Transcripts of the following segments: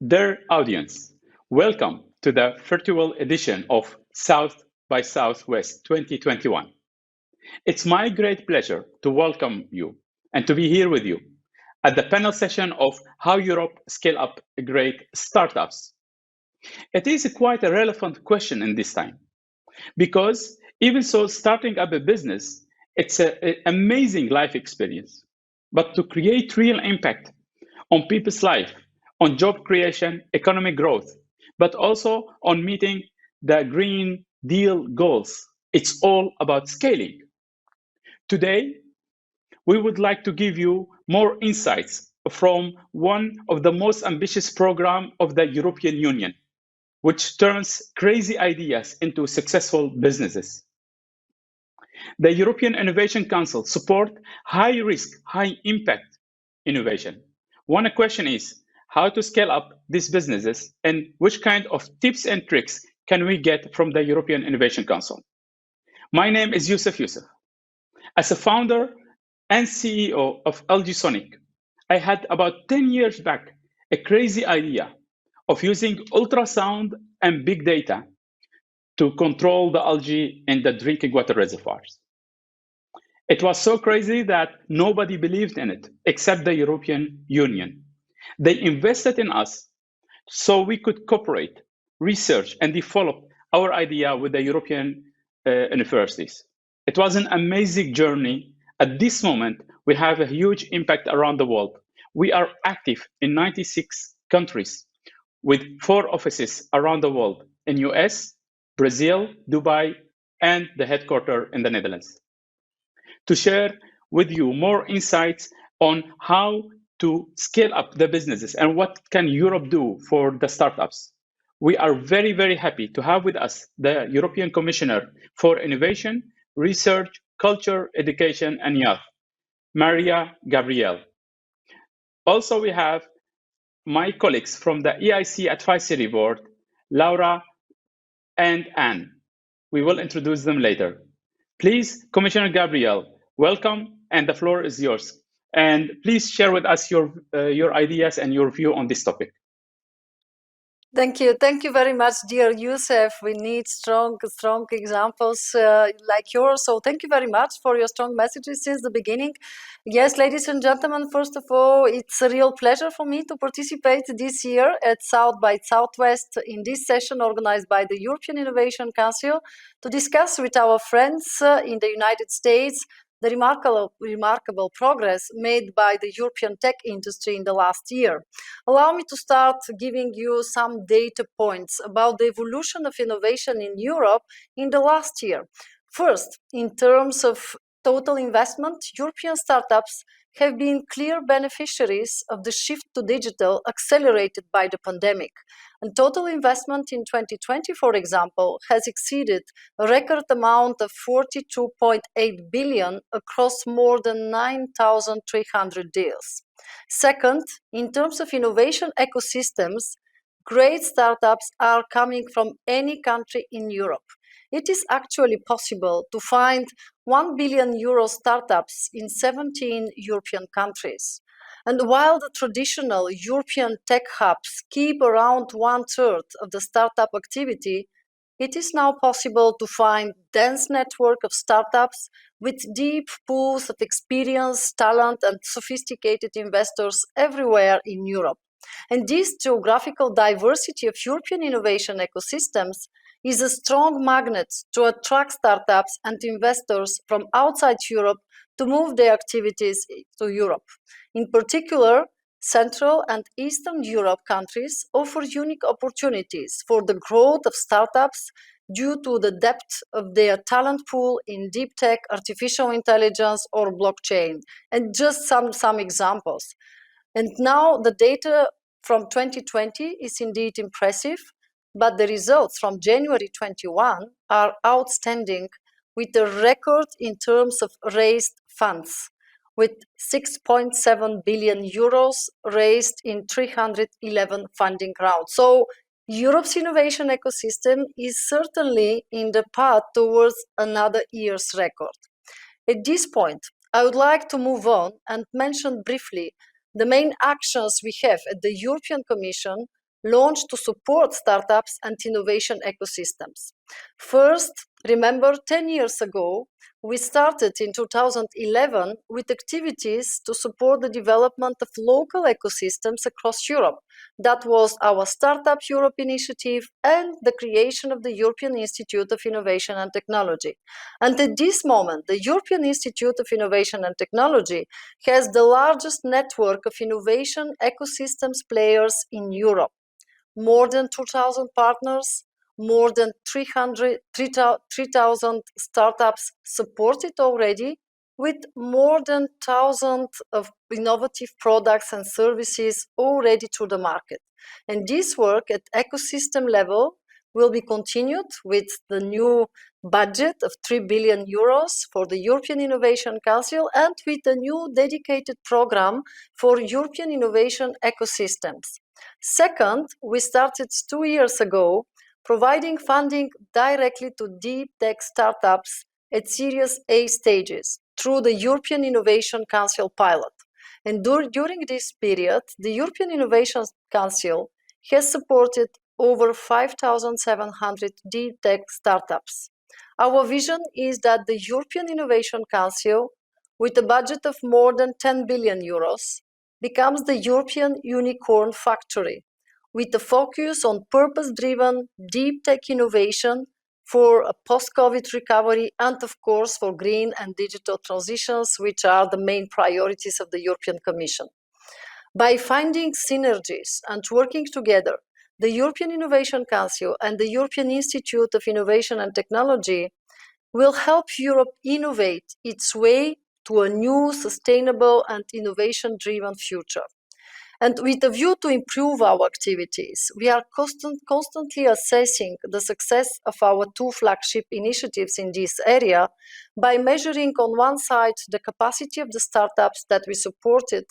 Dear audience, welcome to the virtual edition of South by Southwest 2021. It's my great pleasure to welcome you and to be here with you at the panel session of How Europe Scale Up Great Startups. It is quite a relevant question in this time because even so, starting up a business, it's an amazing life experience. But to create real impact on people's life, on job creation, economic growth, but also on meeting the Green Deal goals. It's all about scaling. Today, we would like to give you more insights from one of the most ambitious programs of the European Union, which turns crazy ideas into successful businesses. The European Innovation Council support high risk, high impact innovation. One question is how to scale up these businesses and which kind of tips and tricks can we get from the European Innovation Council. My name is Youssef. As a founder and CEO of LG Sonic, I had about 10 years back a crazy idea of using ultrasound and big data to control the algae in the drinking water reservoirs. It was so crazy that nobody believed in it except the European Union. They invested in us so we could cooperate, research, and develop our idea with the European universities. It was an amazing journey. At this moment, we have a huge impact around the world. We are active in 96 countries with 4 offices around the world in US, Brazil, Dubai, and the headquarters in the Netherlands. To share with you more insights on how to scale up the businesses and what can Europe do for the startups. We are very, very happy to have with us the European Commissioner for Innovation, Research, Culture, Education and Youth, Maria Gabriel. Also, we have my colleagues from the EIC Advisory Board, Laura and Anne. We will introduce them later. Please, Commissioner Gabriel, welcome, and the floor is yours. And please share with us your ideas and your view on this topic. Thank you very much, dear Youssef. We need strong examples like yours. So thank you very much for your strong messages since the beginning. Yes, ladies and gentlemen, first of all, it's a real pleasure for me to participate this year at South by Southwest in this session organized by the European Innovation Council to discuss with our friends in the United States the remarkable progress made by the European tech industry in the last year. Allow me to start giving you some data points about the evolution of innovation in Europe in the last year. First, in terms of total investment, European startups have been clear beneficiaries of the shift to digital accelerated by the pandemic. And total investment in 2020, for example, has exceeded a record amount of 42.8 billion across more than 9,300 deals. Second, in terms of innovation ecosystems, great startups are coming from any country in Europe. It is actually possible to find 1 billion euro startups in 17 European countries. And while the traditional European tech hubs keep around 1/3 of the startup activity, it is now possible to find dense network of startups with deep pools of experience, talent, and sophisticated investors everywhere in Europe. And this geographical diversity of European innovation ecosystems is a strong magnet to attract startups and investors from outside Europe to move their activities to Europe. In particular, Central and Eastern Europe countries offer unique opportunities for the growth of startups due to the depth of their talent pool in deep tech, artificial intelligence, or blockchain. And just some examples. And now the data from 2020 is indeed impressive, but the results from January 21 are outstanding with a record in terms of raised funds, with 6.7 billion euros raised in 311 funding rounds. So Europe's innovation ecosystem is certainly in the path towards another year's record. At this point, I would like to move on and mention briefly the main actions we have at the European Commission launched to support startups and innovation ecosystems. First, remember 10 years ago, we started in 2011 with activities to support the development of local ecosystems across Europe. That was our Startup Europe initiative and the creation of the European Institute of Innovation and Technology. And at this moment, the European Institute of Innovation and Technology has the largest network of innovation ecosystems players in Europe. More than 2,000 partners, more than 3,000 startups supported already, with more than 1,000 of innovative products and services already to the market. And this work at ecosystem level will be continued with the new budget of 3 billion euros for the European Innovation Council and with a new dedicated program for European innovation ecosystems. Second, we started 2 years ago providing funding directly to deep tech startups at Series A stages through the European Innovation Council pilot. And during this period, the European Innovation Council has supported over 5,700 deep tech startups. Our vision is that the European Innovation Council, with a budget of more than 10 billion euros, becomes the European Unicorn Factory, with a focus on purpose-driven deep tech innovation for a post-COVID recovery and, of course, for green and digital transitions, which are the main priorities of the European Commission. By finding synergies and working together, the European Innovation Council and the European Institute of Innovation and Technology will help Europe innovate its way to a new, sustainable and innovation-driven future. And with a view to improve our activities, we are constantly assessing the success of our two flagship initiatives in this area by measuring on one side the capacity of the startups that we supported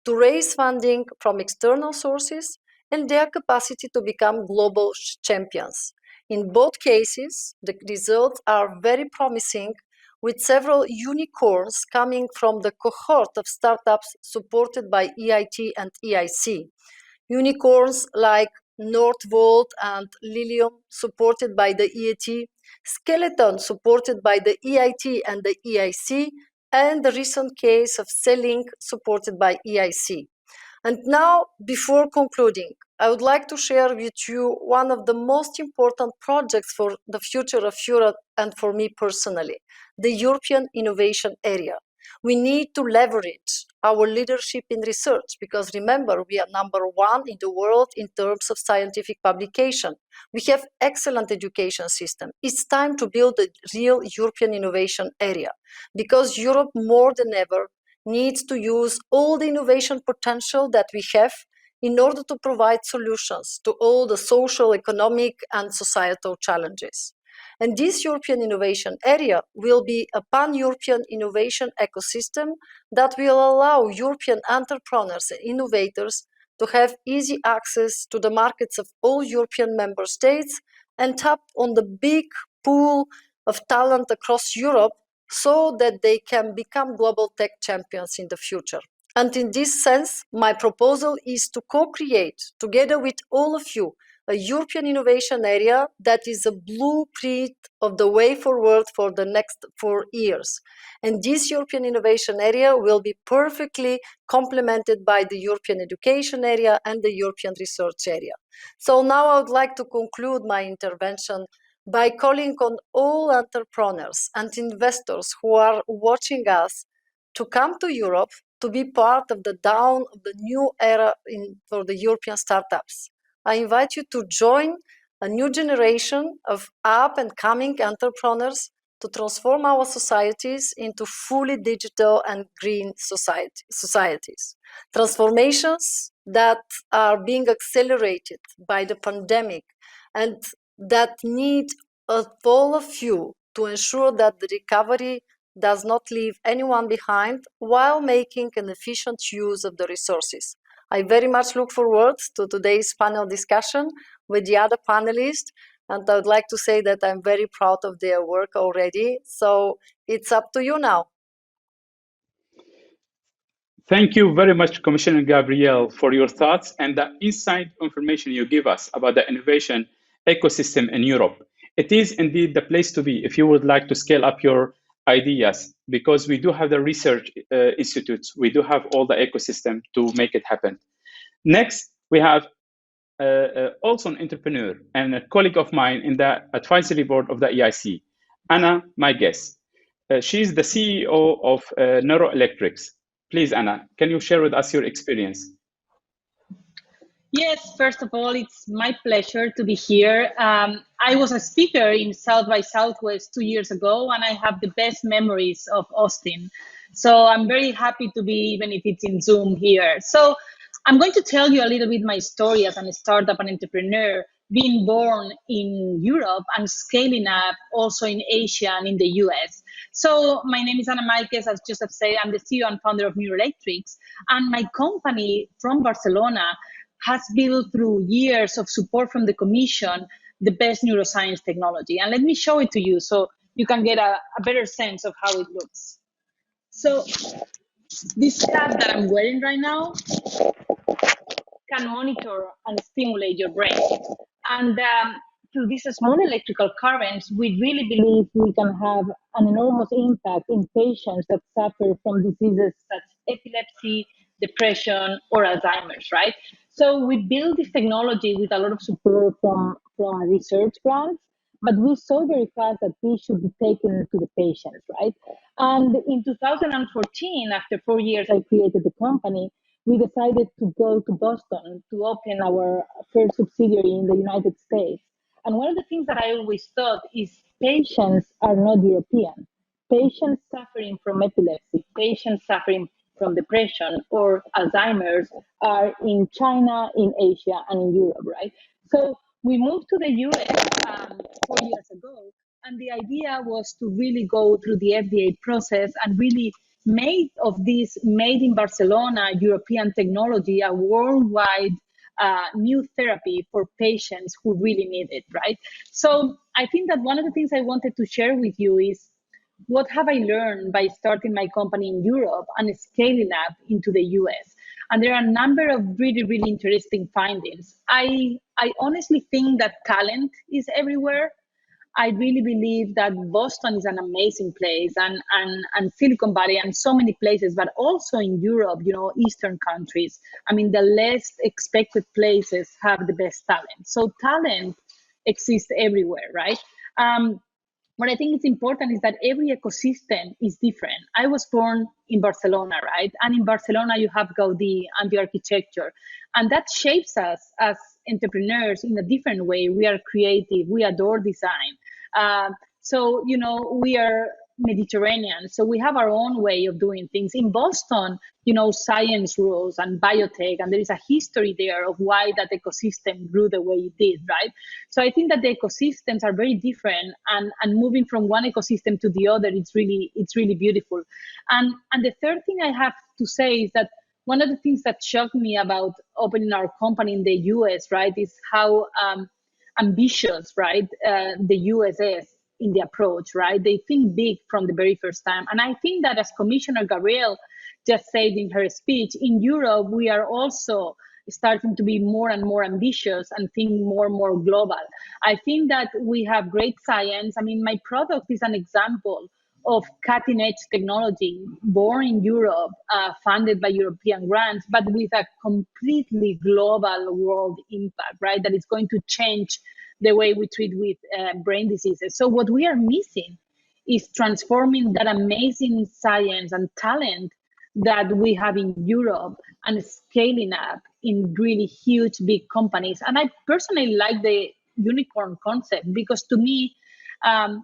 to raise funding from external sources and their capacity to become global champions. In both cases, the results are very promising, with several unicorns coming from the cohort of startups supported by EIT and EIC. Unicorns like Northvolt and Lilium, supported by the EIT, Skeleton, supported by the EIT and the EIC, and the recent case of Cellink, supported by EIC. And now, before concluding, I would like to share with you one of the most important projects for the future of Europe and for me personally, the European Innovation Area. We need to leverage our leadership in research because remember, we are #1 in the world in terms of scientific publication. We have excellent education system. It's time to build a real European innovation area because Europe more than ever needs to use all the innovation potential that we have in order to provide solutions to all the social, economic, and societal challenges. And this European innovation area will be a pan-European innovation ecosystem that will allow European entrepreneurs and innovators to have easy access to the markets of all European member states and tap on the big pool of talent across Europe so that they can become global tech champions in the future. And in this sense, my proposal is to co-create, together with all of you, a European innovation area that is a blueprint of the way forward for the next 4 years. And this European innovation area will be perfectly complemented by the European education area and the European research area. So now I would like to conclude my intervention by calling on all entrepreneurs and investors who are watching us to come to Europe to be part of the dawn of the new era for the European startups. I invite you to join a new generation of up and coming entrepreneurs to transform our societies into fully digital and green societies. Transformations that are being accelerated by the pandemic and that need all of you to ensure that the recovery does not leave anyone behind while making an efficient use of the resources. I very much look forward to today's panel discussion with the other panelists, and I would like to say that I'm very proud of their work already. So it's up to you now. Thank you very much, Commissioner Gabriel, for your thoughts and the inside information you give us about the innovation ecosystem in Europe. It is indeed the place to be if you would like to scale up your ideas, because we do have the research institutes, we do have all the ecosystem to make it happen. Next, we have also an entrepreneur and a colleague of mine in the advisory board of the EIC, Anna, my guest. She's the CEO of Neuroelectrics. Please, Anna, can you share with us your experience? Yes, first of all, it's my pleasure to be here. I was a speaker in South by Southwest 2 years ago, and I have the best memories of Austin. So I'm very happy to be, even if it's in Zoom here. So I'm going to tell you a little bit my story as a startup and entrepreneur, being born in Europe and scaling up also in Asia and in the US. So my name is Anna Marquez, as Joseph said, I'm the CEO and founder of Neuroelectrics, and my company from Barcelona has built through years of support from the Commission the best neuroscience technology. And let me show it to you so you can get a better sense of how it looks. So this cap that I'm wearing right now can monitor and stimulate your brain. And through these small electrical currents, we really believe we can have an enormous impact in patients that suffer from diseases such as epilepsy, depression, or Alzheimer's, right? So we built this technology with a lot of support from research grants, but we saw very fast that this should be taken to the patients, right? And in 2014, after 4 years, I created the company. We decided to go to Boston to open our first subsidiary in the United States. And one of the things that I always thought is patients are not European. Patients suffering from epilepsy, patients suffering from depression or Alzheimer's are in China, in Asia, and in Europe, right? So we moved to the US 4 years ago, and the idea was to really go through the FDA process and really make of this made in Barcelona European technology a worldwide new therapy for patients who really need it, right? So I think that one of the things I wanted to share with you is what have I learned by starting my company in Europe and scaling up into the US? And there are a number of really, really interesting findings. I honestly think that talent is everywhere. I really believe that Boston is an amazing place and Silicon Valley and so many places, but also in Europe, you know, Eastern countries. I mean, the less expected places have the best talent. So talent exists everywhere, right? What I think is important is that every ecosystem is different. I was born in Barcelona, right? And in Barcelona, you have Gaudí and the architecture. And that shapes us as entrepreneurs in a different way. We are creative, we adore design. So, you know, we are Mediterranean, so we have our own way of doing things. In Boston, you know, science rules and biotech, and there is a history there of why that ecosystem grew the way it did, right? So I think that the ecosystems are very different, and moving from one ecosystem to the other, it's really beautiful. And the third thing I have to say is that one of the things that shocked me about opening our company in the US, right, is how ambitious, right, the US is in the approach, right? They think big from the very first time. And I think that, as Commissioner Gabriel just said in her speech, in Europe, we are also starting to be more and more ambitious and think more and more global. I think that we have great science. I mean, my product is an example of cutting edge technology born in Europe, funded by European grants, but with a completely global world impact, right? That is going to change the way we treat with brain diseases. So what we are missing is transforming that amazing science and talent that we have in Europe and scaling up in really huge, big companies. And I personally like the unicorn concept because, to me,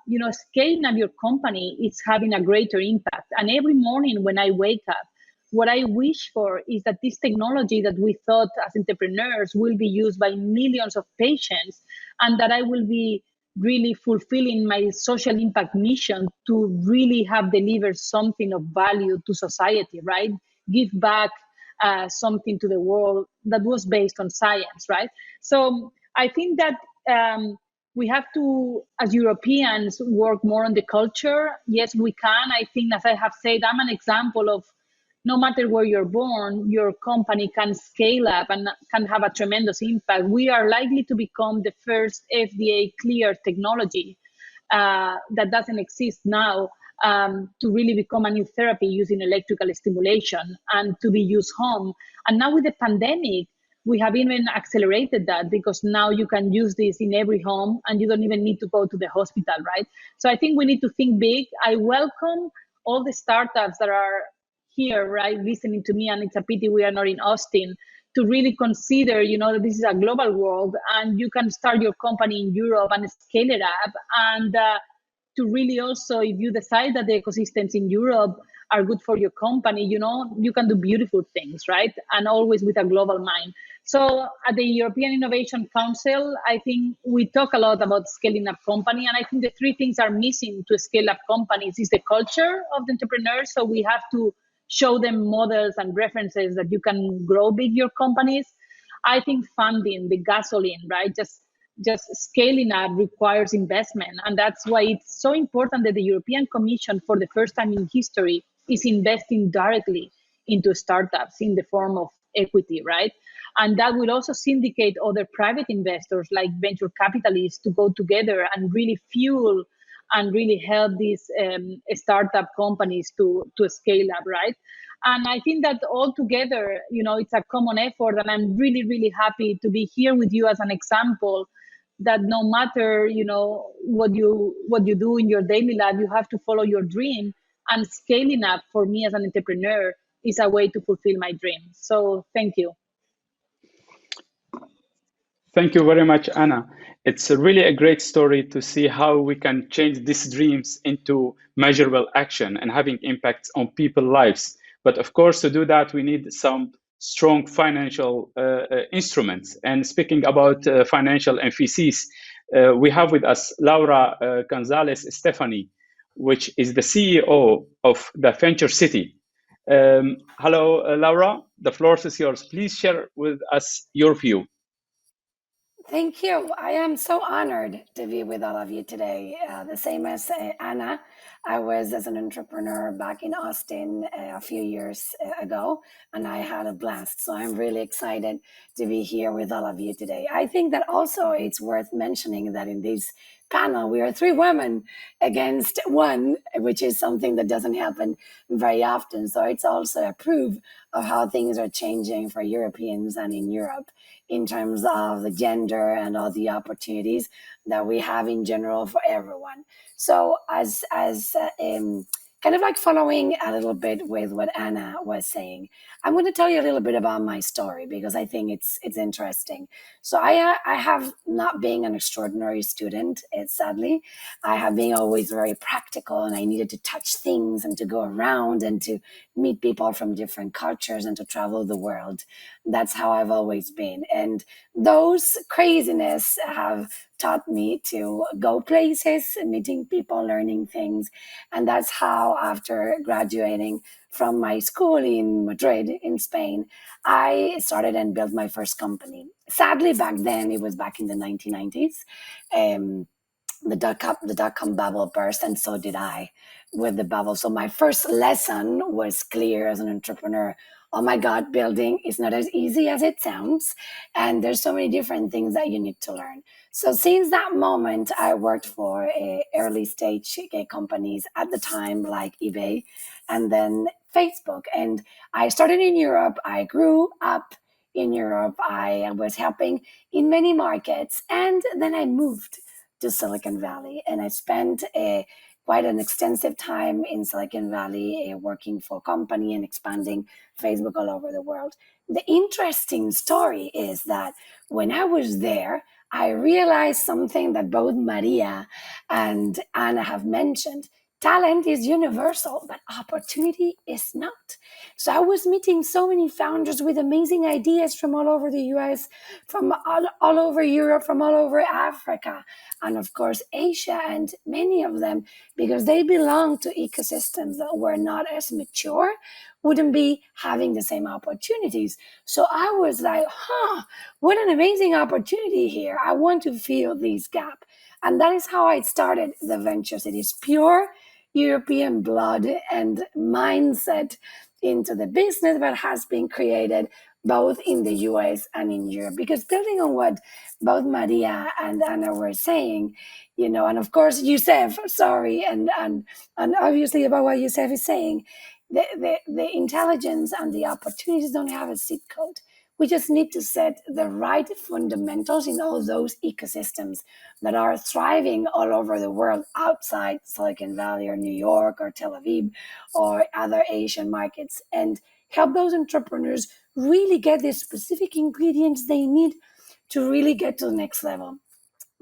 you know, scaling up your company is having a greater impact. And every morning when I wake up, what I wish for is that this technology that we thought as entrepreneurs will be used by millions of patients, and that I will be really fulfilling my social impact mission to really have delivered something of value to society, right? Give back something to the world that was based on science, right? So I think that we have to, as Europeans, work more on the culture. Yes, we can. I think, as I have said, I'm an example of no matter where you're born, your company can scale up and can have a tremendous impact. We are likely to become the first FDA cleared technology that doesn't exist now, to really become a new therapy using electrical stimulation and to be used home. And now with the pandemic, we have even accelerated that, because now you can use this in every home and you don't even need to go to the hospital, right? So I think we need to think big. I welcome all the startups that are here, right, listening to me, and it's a pity we are not in Austin, to really consider, that this is a global world and you can start your company in Europe and scale it up. And to really also, if you decide that the ecosystems in Europe are good for your company, you can do beautiful things, right? And always with a global mind. So at the European Innovation Council, I think we talk a lot about scaling up company. And I think the three things are missing to scale up companies is the culture of the entrepreneurs. So we have to show them models and references that you can grow big your companies. I think funding, the gasoline, right? Just scaling up requires investment. And that's why it's so important that the European Commission, for the first time in history, is investing directly into startups in the form of equity, right? And that will also syndicate other private investors like venture capitalists to go together and really fuel and really help these startup companies to scale up, right? And I think that all together, it's a common effort. And I'm really, really happy to be here with you as an example that no matter, what you do in your daily life, you have to follow your dream. And scaling up for me as an entrepreneur is a way to fulfill my dream. So thank you. Thank you very much, Anna. It's really a great story to see how we can change these dreams into measurable action and having impacts on people's lives. But of course, to do that, we need some strong financial instruments. And speaking about financial and VCs, we have with us Laura Gonzalez Estefany, which is the CEO of the Venture City. Hello, Laura. The floor is yours. Please share with us your view. Thank you. I am so honored to be with all of you today. The same as Anna, I was as an entrepreneur back in Austin a few years ago, and I had a blast. So I'm really excited to be here with all of you today. I think that also it's worth mentioning that in this panel, we are three women against one, which is something that doesn't happen very often. So it's also a proof of how things are changing for Europeans and in Europe in terms of the gender and all the opportunities that we have in general for everyone. So as kind of like following a little bit with what Anna was saying, I'm going to tell you a little bit about my story because I think it's interesting. So I have not been an extraordinary student, sadly. I have been always very practical, and I needed to touch things and to go around and to meet people from different cultures and to travel the world. That's how I've always been. And those craziness have taught me to go places, meeting people, learning things. And that's how, after graduating from my school in Madrid, in Spain, I started and built my first company. Sadly, back then, it was back in the 1990s, the dot-com bubble burst, and so did I with the bubble. So my first lesson was clear as an entrepreneur. Oh my God, building is not as easy as it sounds. And there's so many different things that you need to learn. So since that moment, I worked for early stage companies at the time, like eBay and then Facebook. And I started in Europe. I grew up in Europe. I was helping in many markets. And then I moved to Silicon Valley. And I spent quite an extensive time in Silicon Valley working for a company and expanding Facebook all over the world. The interesting story is that when I was there, I realized something that both Maria and Anna have mentioned. Talent is universal, but opportunity is not. So I was meeting so many founders with amazing ideas from all over the US, from all over Europe, from all over Africa, and of course Asia, and many of them, because they belong to ecosystems that were not as mature, wouldn't be having the same opportunities. So I was like, what an amazing opportunity here. I want to fill this gap. And that is how I started the Venture City. It's pure European blood and mindset into the business that has been created both in the US and in Europe. Because building on what both Maria and Anna were saying, and of course Youssef, sorry, and obviously about what Youssef is saying, the intelligence and the opportunities don't have a zip code. We just need to set the right fundamentals in all those ecosystems that are thriving all over the world outside Silicon Valley or New York or Tel Aviv or other Asian markets, and help those entrepreneurs really get the specific ingredients they need to really get to the next level.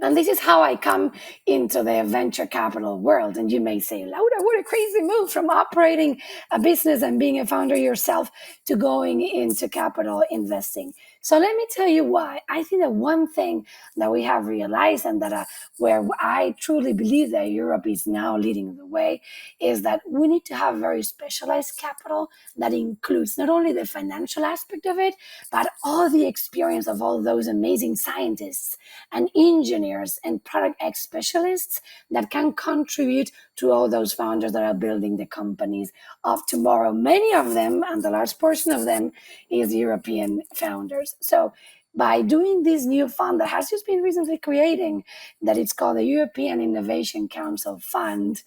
And this is how I come into the venture capital world. And you may say, Laura, what a crazy move from operating a business and being a founder yourself to going into capital investing. So let me tell you why. I think that one thing that we have realized, and that where I truly believe that Europe is now leading the way, is that we need to have very specialized capital that includes not only the financial aspect of it, but all the experience of all those amazing scientists and engineers and product X specialists that can contribute to all those founders that are building the companies of tomorrow. Many of them, and the large portion of them, is European founders. So by doing this new fund that has just been recently creating, that it's called the European Innovation Council Fund,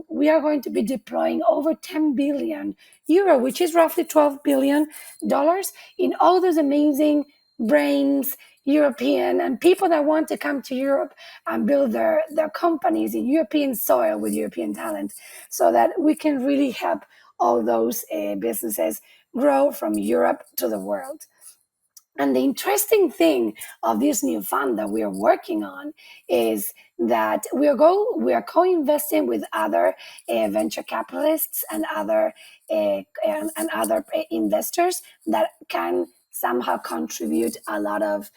we are going to be deploying over 10 billion euro, which is roughly $12 billion, in all those amazing brains, European, and people that want to come to Europe and build their companies in European soil with European talent, so that we can really help all those businesses grow from Europe to the world. And the interesting thing of this new fund that we are working on is that we are co-investing with other venture capitalists and other investors that can somehow contribute a lot of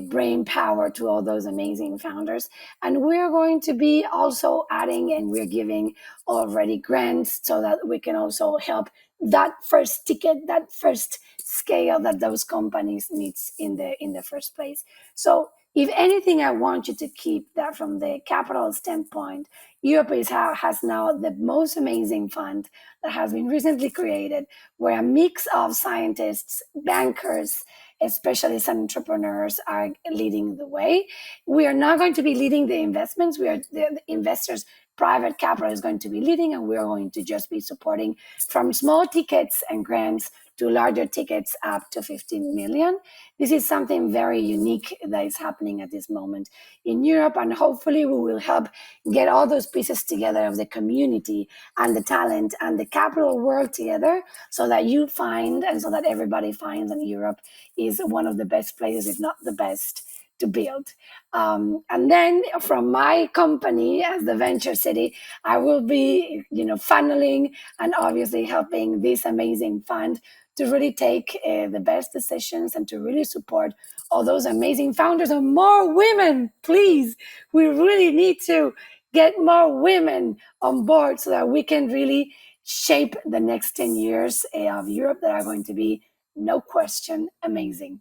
brain power to all those amazing founders. And we're going to be also adding, and we're giving already grants so that we can also help that first ticket, that first scale that those companies needs in the first place. So if anything, I want you to keep that from the capital standpoint. Europe has now the most amazing fund that has been recently created, where a mix of scientists, bankers, specialists, and entrepreneurs are leading the way. We are not going to be leading the investments. We are the investors. Private capital is going to be leading, and we're going to just be supporting from small tickets and grants to larger tickets up to 15 million. This is something very unique that is happening at this moment in Europe, and hopefully we will help get all those pieces together of the community and the talent and the capital world together, so that you find, and so that everybody finds that Europe is one of the best places, if not the best, to build. And then from my company as the Venture City, I will be, funneling and obviously helping this amazing fund to really take the best decisions and to really support all those amazing founders and more women. Please, we really need to get more women on board so that we can really shape the next 10 years of Europe that are going to be, no question, amazing.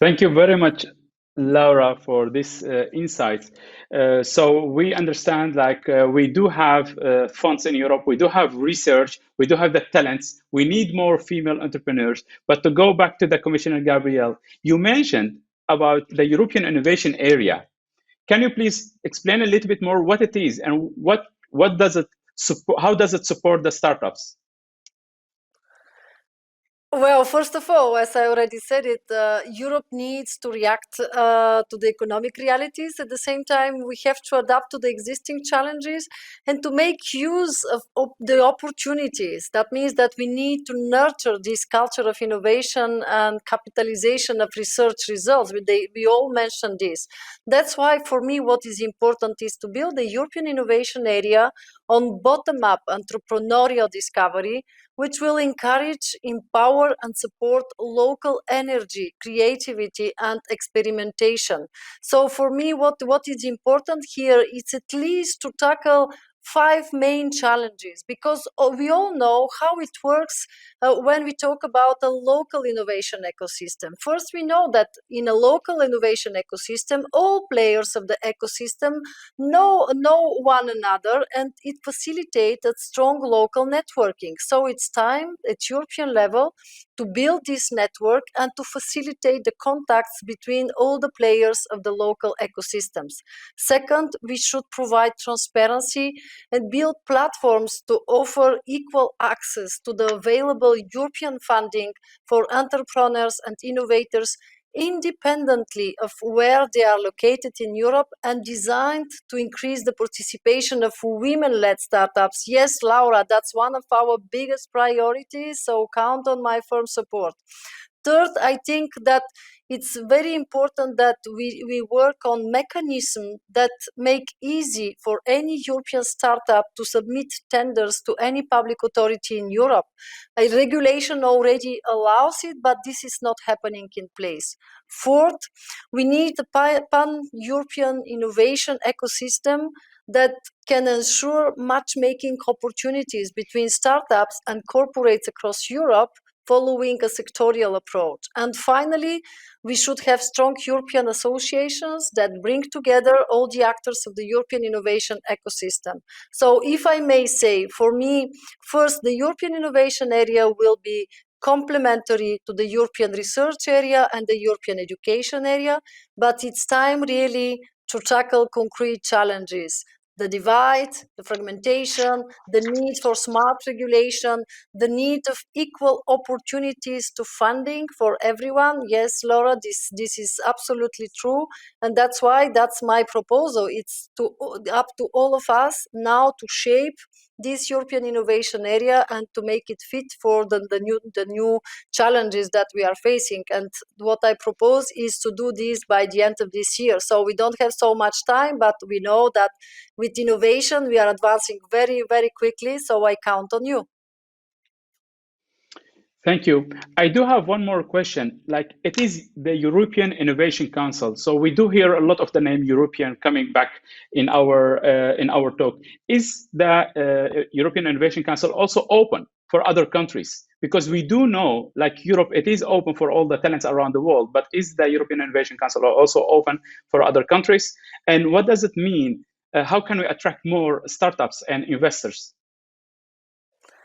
Thank you very much, Laura, for this insight. So we understand, we do have funds in Europe, we do have research, we do have the talents, we need more female entrepreneurs. But to go back to the Commissioner Gabriel, you mentioned about the European Innovation Area. Can you please explain a little bit more what it is and what does it support, how does it support the startups? Well, first of all, as I already said it, Europe needs to react to the economic realities. At the same time, we have to adapt to the existing challenges and to make use of the opportunities. That means that we need to nurture this culture of innovation and capitalization of research results. We all mentioned this. That's why, for me, what is important is to build a European innovation area on bottom-up entrepreneurial discovery, which will encourage, empower, and support local energy, creativity, and experimentation. So for me, what is important here is at least to tackle 5 main challenges, because we all know how it works when we talk about a local innovation ecosystem. First, we know that in a local innovation ecosystem, all players of the ecosystem know one another, and it facilitates a strong local networking. So it's time at European level to build this network and to facilitate the contacts between all the players of the local ecosystems. Second, we should provide transparency and build platforms to offer equal access to the available European funding for entrepreneurs and innovators independently of where they are located in Europe, and designed to increase the participation of women-led startups. Yes, Laura, that's one of our biggest priorities, so count on my firm support. Third, I think that it's very important that we work on mechanisms that make easy for any European startup to submit tenders to any public authority in Europe. A regulation already allows it, but this is not happening in place. Fourth, we need a pan-European innovation ecosystem that can ensure matchmaking opportunities between startups and corporates across Europe, following a sectorial approach. And finally, we should have strong European associations that bring together all the actors of the European innovation ecosystem. So if I may say, for me, first, the European innovation area will be complementary to the European research area and the European education area, but it's time really to tackle concrete challenges: the divide, the fragmentation, the need for smart regulation, the need of equal opportunities to funding for everyone. Yes, Laura, this is absolutely true. And that's why that's my proposal. It's up to all of us now to shape this European innovation area and to make it fit for the new challenges that we are facing. And what I propose is to do this by the end of this year. So we don't have so much time, but we know that with innovation, we are advancing very, very quickly, so I count on you. Thank you. I do have one more question. Like, it is the European Innovation Council, so we do hear a lot of the name European coming back in our talk. Is the European Innovation Council also open for other countries? Because we do know, like Europe, it is open for all the talents around the world, but is the European Innovation Council also open for other countries? And what does it mean? How can we attract more startups and investors?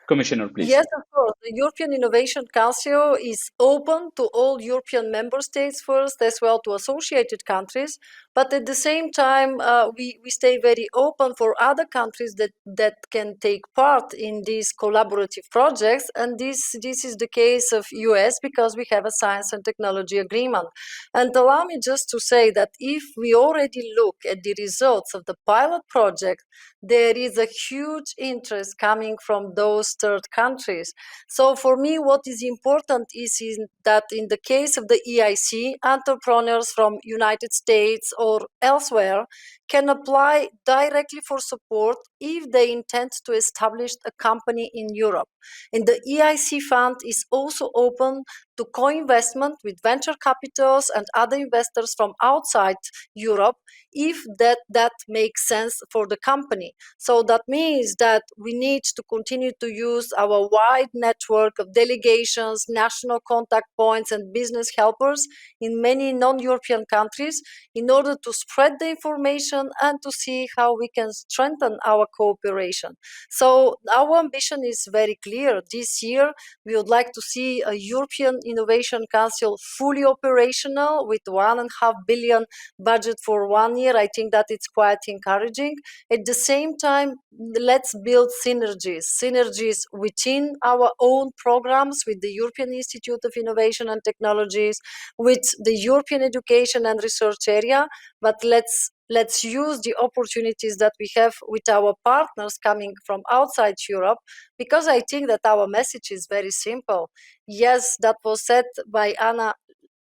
Commissioner, please. Yes, of course. The European Innovation Council is open to all European member states first, as well to associated countries. But at the same time, we stay very open for other countries that can take part in these collaborative projects. And this is the case of US, because we have a science and technology agreement. And allow me just to say that if we already look at the results of the pilot project, there is a huge interest coming from those third countries. So for me, what is important is that in the case of the EIC, entrepreneurs from United States or elsewhere can apply directly for support if they intend to establish a company in Europe. And the EIC fund is also open to co-investment with venture capitals and other investors from outside Europe, if that makes sense for the company. So that means that we need to continue to use our wide network of delegations, national contact points, and business helpers in many non-European countries in order to spread the information and to see how we can strengthen our cooperation. So our ambition is very clear. This year, we would like to see a European Innovation Council fully operational with 1.5 billion budget for 1 year. I think that it's quite encouraging. At the same time, let's build synergies within our own programs with the European Institute of Innovation and Technologies, with the European Education and Research area, but let's use the opportunities that we have with our partners coming from outside Europe, because I think that our message is very simple. Yes, that was said by Anna,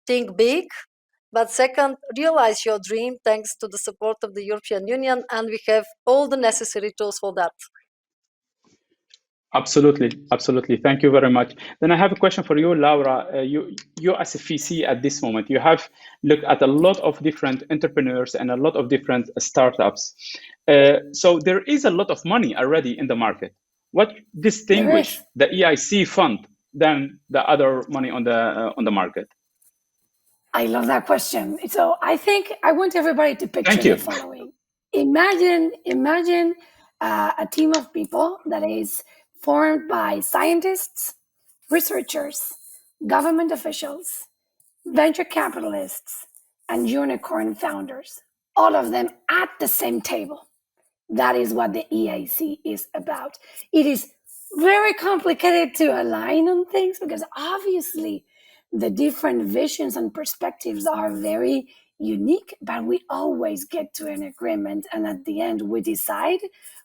think big, but second, realize your dream thanks to the support of the European Union, and we have all the necessary tools for that. Absolutely, absolutely. Thank you very much. Then I have a question for you, Laura. You as a VC at this moment, you have looked at a lot of different entrepreneurs and a lot of different startups. So there is a lot of money already in the market. What There distinguish is. the EIC fund than the other money on the market? I love that question. So I think I want everybody to picture Thank the you. following. Imagine a team of people that is formed by scientists, researchers, government officials, venture capitalists, and unicorn founders, all of them at the same table. That is what the EIC is about. It is very complicated to align on things because obviously the different visions and perspectives are very unique, but we always get to an agreement. And at the end, we decide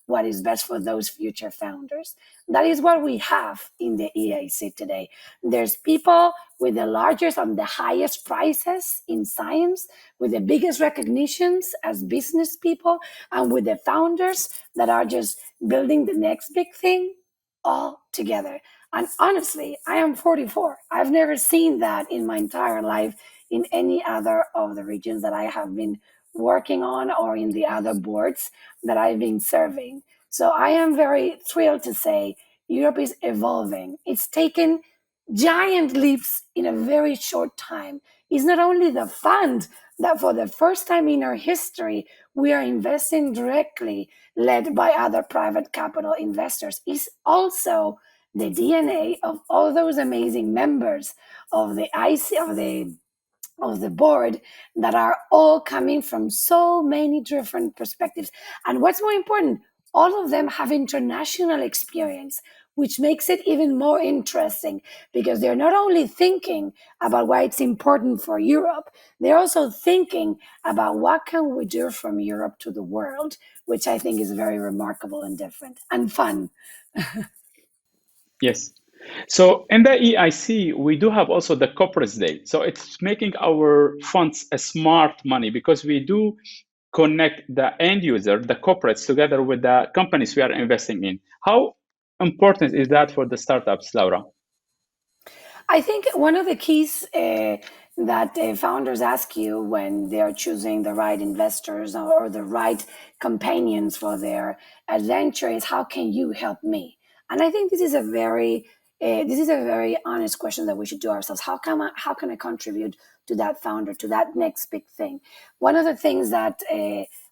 what is best for those future founders. That is what we have in the EIC today. There's people with the largest and the highest prices in science, with the biggest recognitions as business people, and with the founders that are just building the next big thing all together. And honestly, I am 44. I've never seen that in my entire life in any other of the regions that I have been working on or in the other boards that I've been serving. So I am very thrilled to say Europe is evolving. It's taken giant leaps in a very short time. It's not only the fund that for the first time in our history, we are investing directly, led by other private capital investors, is also the DNA of all those amazing members of the IC of the board that are all coming from so many different perspectives. And what's more important, all of them have international experience, which makes it even more interesting because they're not only thinking about why it's important for Europe, they're also thinking about what can we do from Europe to the world, which I think is very remarkable and different and fun. Yes. So in the EIC, we do have also the corporate day. So it's making our funds a smart money because we do connect the end user, the corporates, together with the companies we are investing in. How important is that for the startups, Laura? I think one of the keys that founders ask you when they're choosing the right investors or the right companions for their adventure is, how can you help me? And I think this is a very honest question that we should do ourselves. How can I contribute to that founder, to that next big thing? One of the things that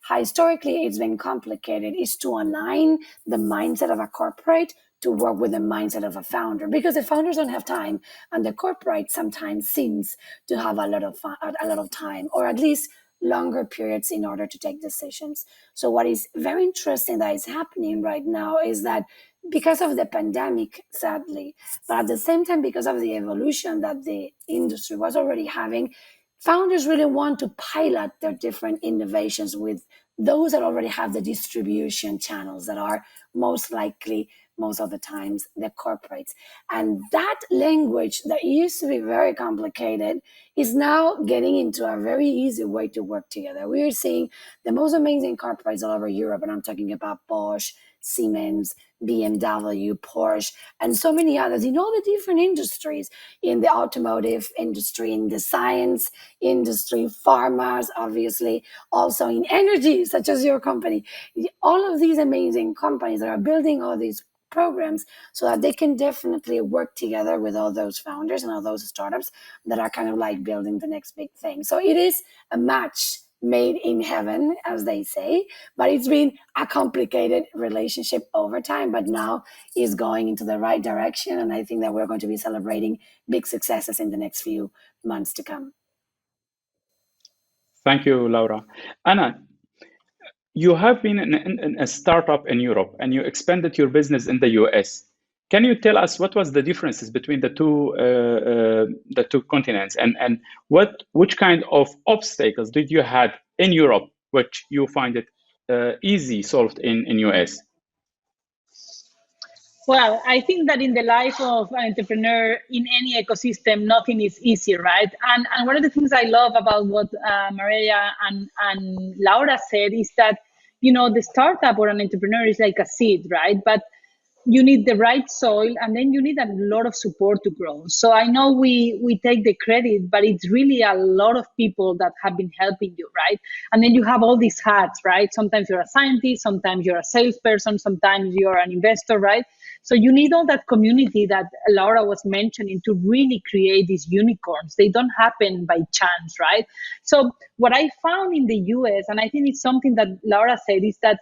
historically it's been complicated is to align the mindset of a corporate to work with the mindset of a founder, because the founders don't have time and the corporate sometimes seems to have a lot of time, or at least longer periods in order to take decisions. So what is very interesting that is happening right now is that because of the pandemic, sadly, but at the same time because of the evolution that the industry was already having, founders really want to pilot their different innovations with those that already have the distribution channels that are most likely, most of the times, the corporates. And that language that used to be very complicated is now getting into a very easy way to work together. We are seeing the most amazing corporates all over Europe, and I'm talking about Bosch, Siemens, BMW, Porsche, and so many others in all the different industries, in the automotive industry, in the science industry, pharmas, obviously, also in energy, such as your company. All of these amazing companies that are building all these programs so that they can definitely work together with all those founders and all those startups that are kind of like building the next big thing. So it is a match made in heaven, as they say, but it's been a complicated relationship over time, but now is going into the right direction. And I think that we're going to be celebrating big successes in the next few months to come. Thank you, Laura. Anna, you have been in a startup in Europe and you expanded your business in the US. Can you tell us what was the differences between the two continents, and which kind of obstacles did you had in Europe which you find it easy solved in US? Well, I think that in the life of an entrepreneur in any ecosystem, nothing is easy, right? And one of the things I love about what Maria and Laura said is that, you know, the startup or an entrepreneur is like a seed, right? But you need the right soil, and then you need a lot of support to grow. So I know we take the credit, but it's really a lot of people that have been helping you, right? And then you have all these hats, right? Sometimes you're a scientist, sometimes you're a salesperson, sometimes you're an investor, right? So you need all that community that Laura was mentioning to really create these unicorns. They don't happen by chance, right? So what I found in the US, and I think it's something that Laura said, is that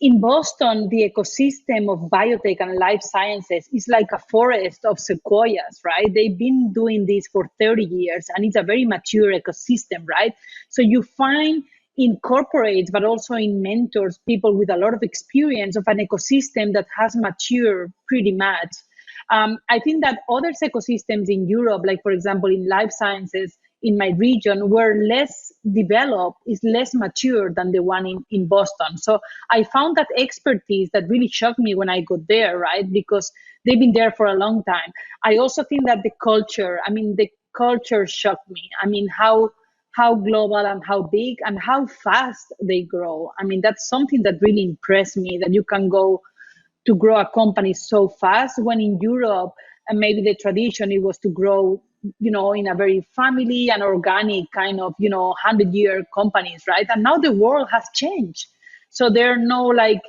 in Boston, the ecosystem of biotech and life sciences is like a forest of sequoias, right? They've been doing this for 30 years, and it's a very mature ecosystem, right? So you find in corporates, but also in mentors, people with a lot of experience of an ecosystem that has matured pretty much. I think that other ecosystems in Europe, like for example in life sciences in my region, were less developed, is less mature than the one in Boston. So I found that expertise that really shocked me when I got there, right? Because they've been there for a long time. I also think that the culture shocked me. I mean, how global and how big and how fast they grow. I mean, that's something that really impressed me, that you can go to grow a company so fast, when in Europe, and maybe the tradition, it was to grow, in a very family and organic kind of, 100-year companies, right? And now the world has changed. So there are no like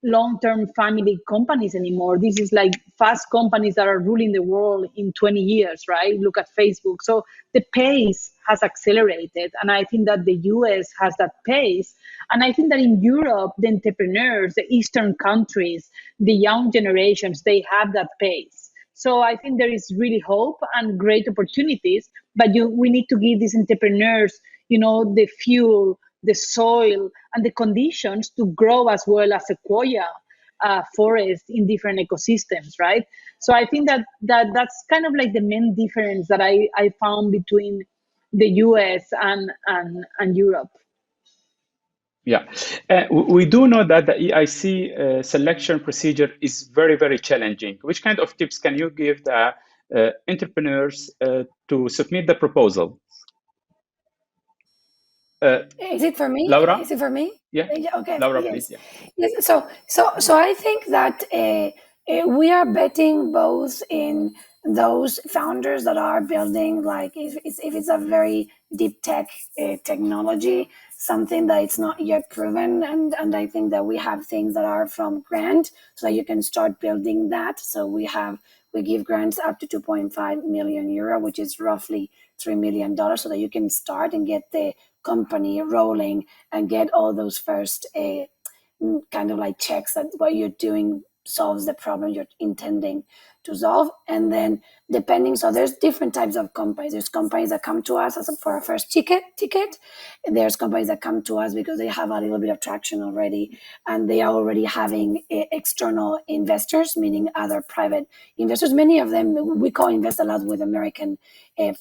long-term family companies anymore. This is like fast companies that are ruling the world in 20 years, right? Look at Facebook. So the pace has accelerated. And I think that the US has that pace. And I think that in Europe, the entrepreneurs, the Eastern countries, the young generations, they have that pace. So I think there is really hope and great opportunities, but we need to give these entrepreneurs, the fuel, the soil, and the conditions to grow as well as sequoia forest in different ecosystems, right? So I think that's kind of like the main difference that I found between the US and Europe. Yeah, we do know that the EIC selection procedure is very, very challenging. Which kind of tips can you give the entrepreneurs to submit the proposal? Is it for me? Laura? Is it for me? Yeah. Okay. Laura, Yes. please. Yeah. Yes. So I think that we are betting both in those founders that are building, like if it's a very deep tech technology, something that it's not yet proven, and I think that we have things that are from grant, so that you can start building that. So we give grants up to 2.5 million euro, which is roughly $3 million, so that you can start and get the company rolling and get all those first kind of like checks that what you're doing solves the problem you're intending to solve. And then depending, so there's different types of companies. There's companies that come to us for a first ticket. And there's companies that come to us because they have a little bit of traction already, and they are already having external investors, meaning other private investors. Many of them, we co-invest a lot with American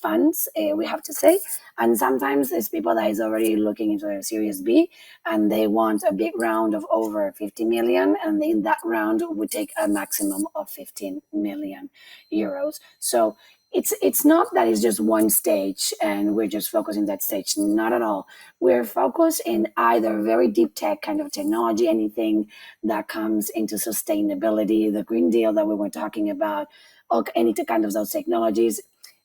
funds, we have to say. And sometimes it's people that is already looking into a Series B, and they want a big round of over 50 million. And in that round, we take a maximum of 15 million euros. So it's not that it's just one stage and we're just focusing that stage. Not at all. We're focused in either very deep tech kind of technology, anything that comes into sustainability, the Green Deal that we were talking about, or any kind of those technologies,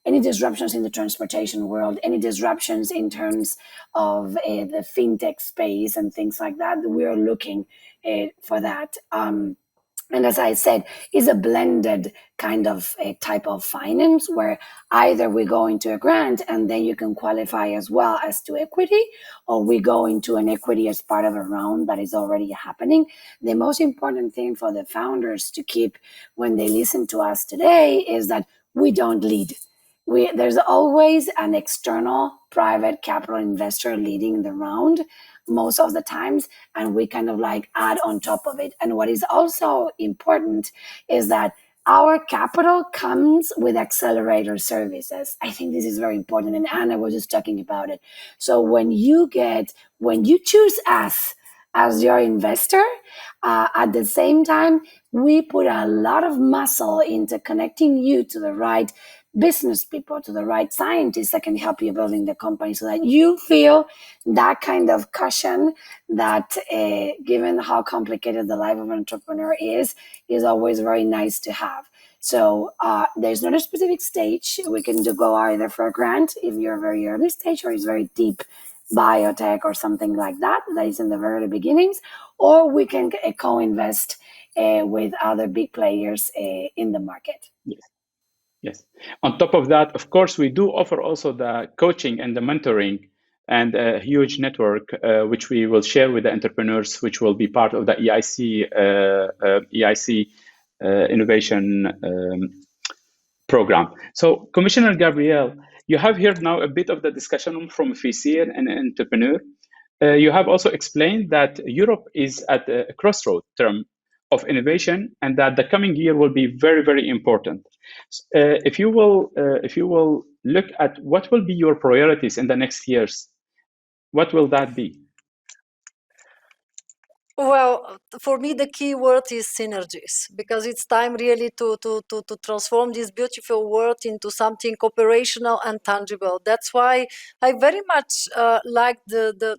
any disruptions in the transportation world, any disruptions in terms of the fintech space and things like that. We're looking for that. And as I said, is a blended kind of a type of finance where either we go into a grant and then you can qualify as well as to equity, or we go into an equity as part of a round that is already happening. The most important thing for the founders to keep when they listen to us today is that we don't lead. There's always an external private capital investor leading the round most of the times, and we kind of like add on top of it. And what is also important is that our capital comes with accelerator services. I think this is very important, and Anna was just talking about it. So when you choose us as your investor, at the same time, we put a lot of muscle into connecting you to the right business people, to the right scientists that can help you building the company, so that you feel that kind of cushion that, given how complicated the life of an entrepreneur is always very nice to have. So there's not a specific stage. We can go either for a grant if you're very early stage, or it's very deep biotech or something like that is in the very beginnings, or we can co-invest with other big players in the market. Yes. On top of that, of course, we do offer also the coaching and the mentoring and a huge network, which we will share with the entrepreneurs, which will be part of the EIC innovation program. So, Commissioner Gabriel, you have heard now a bit of the discussion from a financier and an entrepreneur. You have also explained that Europe is at a crossroad term of innovation, and that the coming year will be very, very important. If you will look at what will be your priorities in the next years, what will that be? Well, for me, the key word is synergies, because it's time really to transform this beautiful word into something operational and tangible. That's why I very much like the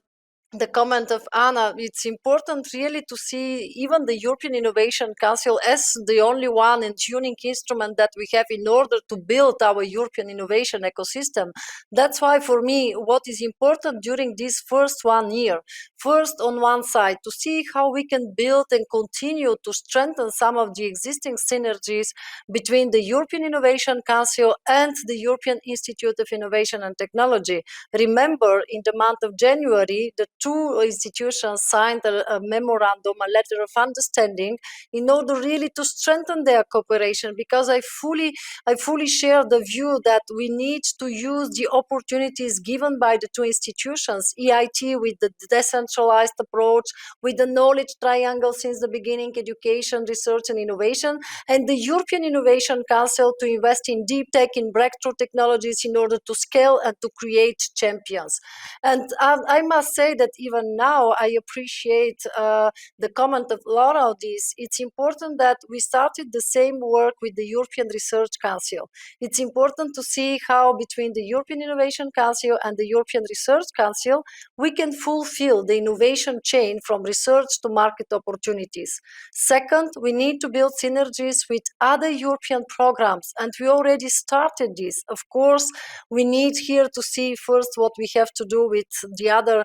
comment of Anna. It's important really to see even the European Innovation Council as the only one and unique instrument that we have in order to build our European innovation ecosystem. That's why for me, what is important during this first 1 year, first on one side, to see how we can build and continue to strengthen some of the existing synergies between the European Innovation Council and the European Institute of Innovation and Technology. Remember, in the month of January, the two institutions signed a memorandum, a letter of understanding, in order really to strengthen their cooperation, because I fully share the view that we need to use the opportunities given by the two institutions, EIT with the decentralized approach, with the knowledge triangle since the beginning, education, research and innovation, and the European Innovation Council to invest in deep tech, in breakthrough technologies in order to scale and to create champions. And I must say that even now I appreciate the comment of Laura on this. It's important that we started the same work with the European Research Council. It's important to see how between the European Innovation Council and the European Research Council we can fulfill the innovation chain from research to market opportunities. Second, we need to build synergies with other European programs, and we already started this. Of course, we need here to see first what we have to do with the other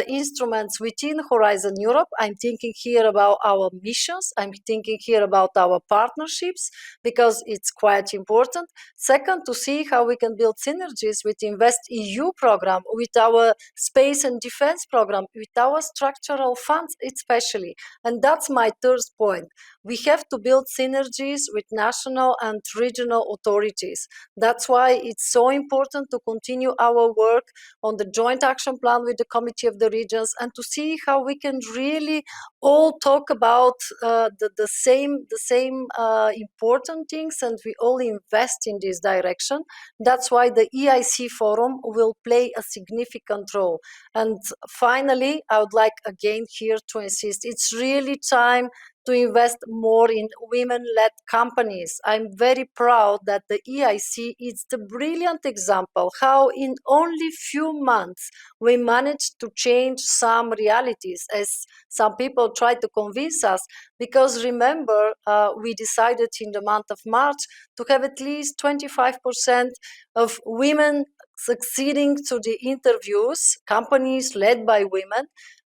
instruments within Horizon Europe. I'm thinking here about our missions. I'm thinking here about our partnerships, because it's quite important. Second, to see how we can build synergies with Invest EU program, with our space and defense program, with our structural funds especially. And that's my third point. We have to build synergies with national and regional authorities. That's why it's so important to continue our work on the joint action plan with the Committee of the Regions, and to see how we can really all talk about the same important things, and we all invest in this direction. That's why the EIC forum will play a significant role. And finally, I would like again here to insist, it's really time to invest more in women-led companies. I'm very proud that the EIC is the brilliant example how in only few months we managed to change some realities, as some people try to convince us. Because remember, we decided in the month of March to have at least 25% of women succeeding to the interviews, companies led by women.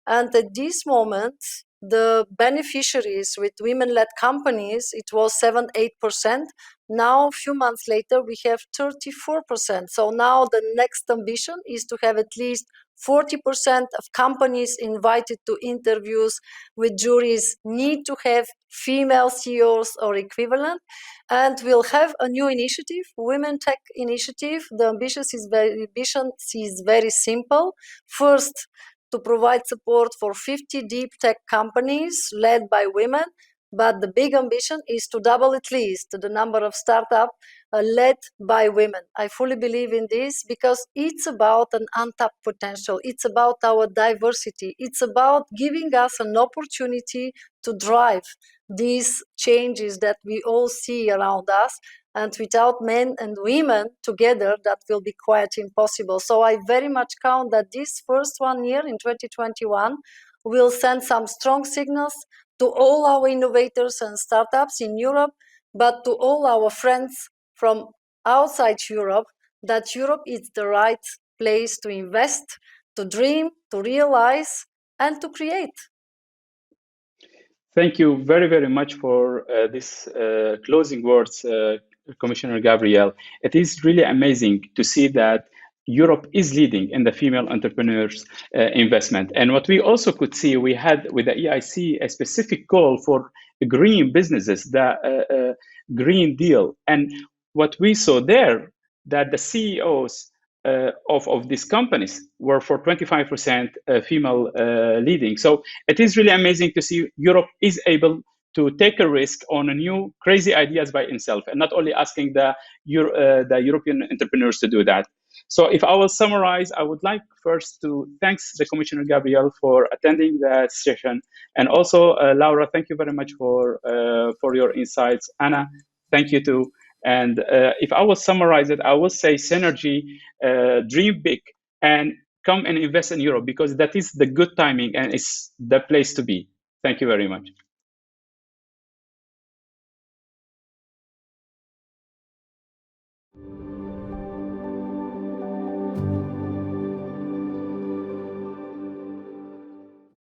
And at this moment, the beneficiaries with women-led companies, it was 7-8%. Now, a few months later, we have 34%. So now the next ambition is to have at least 40% of companies invited to interviews with juries need to have female CEOs or equivalent. And we'll have a new initiative, Women Tech Initiative. The ambition is very simple. First, to provide support for 50 deep tech companies led by women. But the big ambition is to double at least the number of startups led by women. I fully believe in this, because it's about an untapped potential. It's about our diversity. It's about giving us an opportunity to drive these changes that we all see around us. And without men and women together, that will be quite impossible. So I very much count that this first 1 year in 2021 will send some strong signals to all our innovators and startups in Europe, but to all our friends from outside Europe, that Europe is the right place to invest, to dream, to realize, and to create. Thank you very, very much for these closing words, Commissioner Gabriel. It is really amazing to see that Europe is leading in the female entrepreneurs investment. And what we also could see, we had with the EIC a specific call for green businesses, the Green Deal. And what we saw there, that the CEOs of these companies were for 25% female leading. So it is really amazing to see Europe is able to take a risk on a new crazy ideas by itself, and not only asking the European entrepreneurs to do that. So if I will summarize, I would like first to thank the Commissioner Gabriel for attending the session, and also Laura, thank you very much for your insights. Anna, thank you too. And if I will summarize it, I will say synergy, dream big, and come and invest in Europe, because that is the good timing and it's the place to be. Thank you very much.